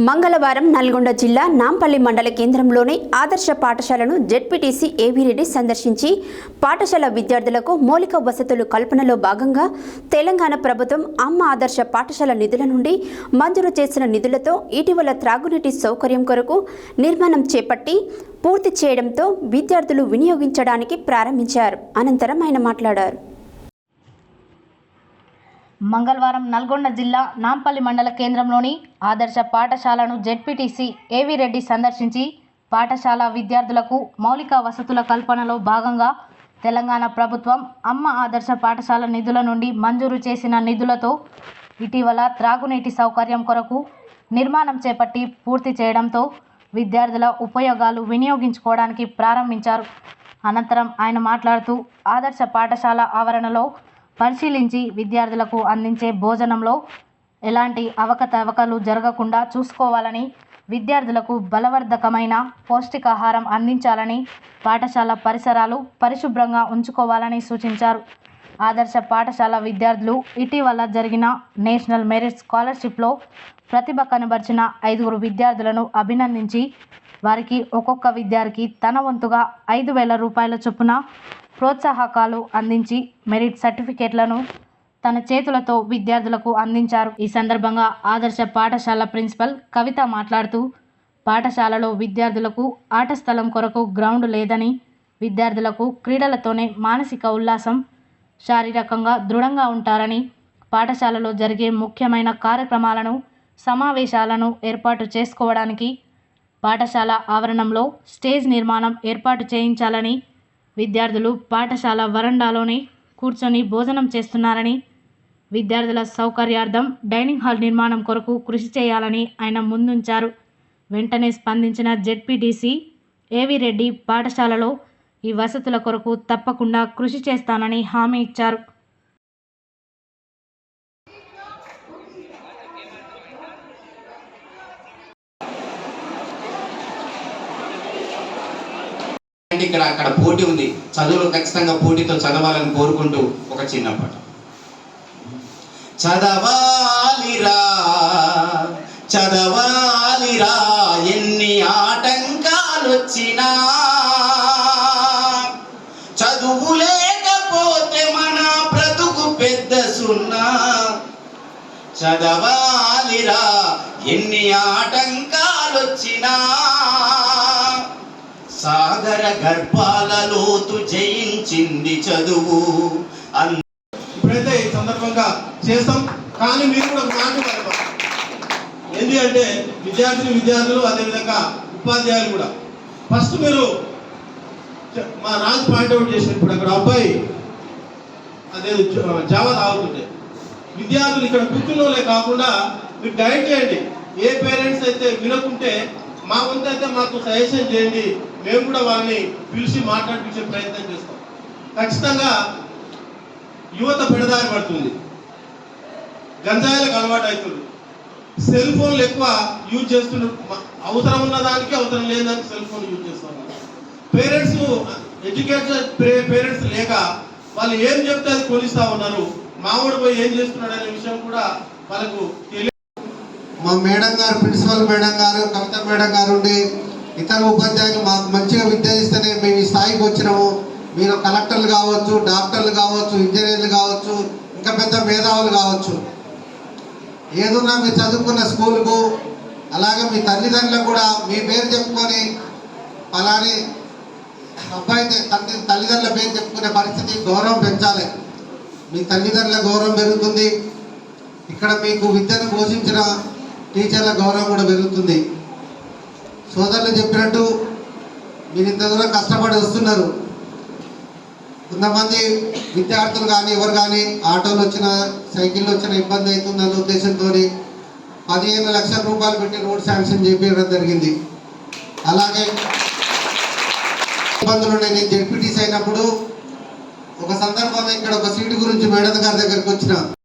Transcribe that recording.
మంగళవారం నల్గొండ జిల్లా నాంపల్లి మండల కేంద్రంలోని ఆదర్శ పాఠశాలను జెడ్పీటీసీ ఏవీ రెడ్డి సందర్శించి పాఠశాల విద్యార్థులకు మౌలిక వసతులు కల్పనలో భాగంగా తెలంగాణ ప్రభుత్వం అమ్మ ఆదర్శ పాఠశాల నిధుల నుండి మంజూరు చేసిన నిధులతో ఇటీవల త్రాగునీటి సౌకర్యం కొరకు నిర్మాణం చేపట్టి పూర్తి చేయడంతో విద్యార్థులు వినియోగించడానికి ప్రారంభించారు. అనంతరం ఆయన మాట్లాడారు. మంగళవారం నల్గొండ జిల్లా నాంపల్లి మండల కేంద్రంలోని ఆదర్శ పాఠశాలను జెడ్పీటీసీ ఏవీ రెడ్డి సందర్శించి పాఠశాల విద్యార్థులకు మౌలిక వసతుల కల్పనలో భాగంగా తెలంగాణ ప్రభుత్వం అమ్మ ఆదర్శ పాఠశాల నిధుల నుండి మంజూరు చేసిన నిధులతో ఇటీవల త్రాగునీటి సౌకర్యం కొరకు నిర్మాణం చేపట్టి పూర్తి చేయడంతో విద్యార్థుల ఉపయోగాలు వినియోగించుకోవడానికి ప్రారంభించారు. అనంతరం ఆయన మాట్లాడుతూ ఆదర్శ పాఠశాల ఆవరణలో పరిశీలించి విద్యార్థులకు అందించే భోజనంలో ఎలాంటి అవకతవకలు జరగకుండా చూసుకోవాలని, విద్యార్థులకు బలవర్ధకమైన పౌష్టికాహారం అందించాలని, పాఠశాల పరిసరాలు పరిశుభ్రంగా ఉంచుకోవాలని సూచించారు. ఆదర్శ పాఠశాల విద్యార్థులు ఇటీవల జరిగిన నేషనల్ మెరిట్ స్కాలర్షిప్లో ప్రతిభ కనబర్చిన 5 విద్యార్థులను అభినందించి వారికి ఒక్కొక్క విద్యార్థికి తన వంతుగా 5,000 రూపాయల చొప్పున ప్రోత్సాహకాలు అందించి మెరిట్ సర్టిఫికేట్లను తన చేతులతో విద్యార్థులకు అందించారు. ఈ సందర్భంగా ఆదర్శ పాఠశాల ప్రిన్సిపల్ కవిత మాట్లాడుతూ పాఠశాలలో విద్యార్థులకు ఆట స్థలం కొరకు గ్రౌండ్ లేదని, విద్యార్థులకు క్రీడలతోనే మానసిక ఉల్లాసం, శారీరకంగా దృఢంగా ఉంటారని, పాఠశాలలో జరిగే ముఖ్యమైన కార్యక్రమాలను, సమావేశాలను ఏర్పాటు చేసుకోవడానికి పాఠశాల ఆవరణంలో స్టేజ్ నిర్మాణం ఏర్పాటు చేయించాలని, విద్యార్థులు పాఠశాల వరండాలోనే కూర్చొని భోజనం చేస్తున్నారని, విద్యార్థుల సౌకర్యార్థం డైనింగ్ హాల్ నిర్మాణం కొరకు కృషి చేయాలని ఆయన ముందుంచారు. వెంటనే స్పందించిన జెడ్పీటీసీ ఏవీ రెడ్డి పాఠశాలలో ఈ వసతుల కొరకు తప్పకుండా కృషి చేస్తానని హామీ ఇచ్చారు. ఇక్కడ అక్కడ పోటీ ఉంది, చదువులు ఖచ్చితంగా పోటీతో చదవాలని కోరుకుంటూ ఒక చిన్న పాట. చదవాలిరా చదవాలిరా ఎన్ని ఆటంకాలు వచ్చినా, చదువు లేకపోతే మన బ్రతుకు పెద్ద సున్నా. చదవాలిరా ఎన్ని ఆటంకాలు వచ్చినా, సాగర గర్భాల లోతు జయించింది చదువు. ఇప్పుడైతే ఈ సందర్భంగా చేస్తాం, కానీ మీరు కూడా మాట ఏంటి అంటే విద్యార్థులు అదేవిధంగా ఉపాధ్యాయులు కూడా ఫస్ట్ మీరు మా రాజు పాయింట్అవుట్ చేసినప్పుడు అక్కడ అబ్బాయి అదే జావా తాగుతుంటే విద్యార్థులు ఇక్కడ కూర్చున్నోళ్ళే కాకుండా మీరు గైడ్ చేయండి. ఏ పేరెంట్స్ అయితే వినకుంటే మా వంతు అయితే మాకు సజెషన్ చేయండి, మేము కూడా వాళ్ళని పిలిచి మాట్లాడించే ప్రయత్నం చేస్తాం. ఖచ్చితంగా యువత పెడదారి పడుతుంది, గంజాయిలకు అలవాటు అవుతుంది, సెల్ ఫోన్లు ఎక్కువ యూజ్ చేస్తున్నారు. అవసరం ఉన్న దానికి అవసరం లేని దానికి సెల్ ఫోన్ యూజ్ చేస్తున్నారు. పేరెంట్స్ ఎడ్యుకేటెడ్ పేరెంట్స్ లేక వాళ్ళు ఏం చెప్తే అది కొనిస్తూ ఉన్నారు. మావాడు పోయి ఏం చేస్తున్నాడు అనే విషయం కూడా వాళ్ళకు తెలియదు. మా మేడం గారు, ప్రిన్సిపల్ మేడం గారు, కవిత మేడం గారు ఉండి ఇతర ఉపాధ్యాయులు మాకు మంచిగా విద్య ఇస్తేనే మేము ఈ స్థాయికి వచ్చినాము. మీరు కలెక్టర్లు కావచ్చు, డాక్టర్లు కావచ్చు, ఇంజనీర్లు కావచ్చు, ఇంకా పెద్ద మేధావులు కావచ్చు, ఏదున్నా మీరు చదువుకున్న స్కూల్కు అలాగే మీ తల్లిదండ్రులకు కూడా మీ పేరు చెప్పుకొని అలానే అబ్బాయి తల్లిదండ్రుల పేరు చెప్పుకునే పరిస్థితి, గౌరవం పెంచాలి. మీ తల్లిదండ్రుల గౌరవం పెరుగుతుంది, ఇక్కడ మీకు విద్యను పోషించిన టీచర్ల గౌరవం కూడా పెరుగుతుంది. సోదరులు చెప్పినట్టు మీరు ఇంత దూరం కష్టపడి వస్తున్నారు. కొంతమంది విద్యార్థులు కానీ ఎవరు కానీ ఆటోలు వచ్చిన, సైకిళ్ళు వచ్చిన ఇబ్బంది అవుతుందన్న ఉద్దేశంతో 15 లక్షల రూపాయలు పెట్టి రోడ్ శాంక్షన్ చేపించడం జరిగింది. అలాగే ఇబ్బందులు నేను జెడ్పీటీసీ అయినప్పుడు ఒక సందర్భంగా ఇక్కడ ఒక సీటు గురించి మేడం గారి దగ్గరికి వచ్చిన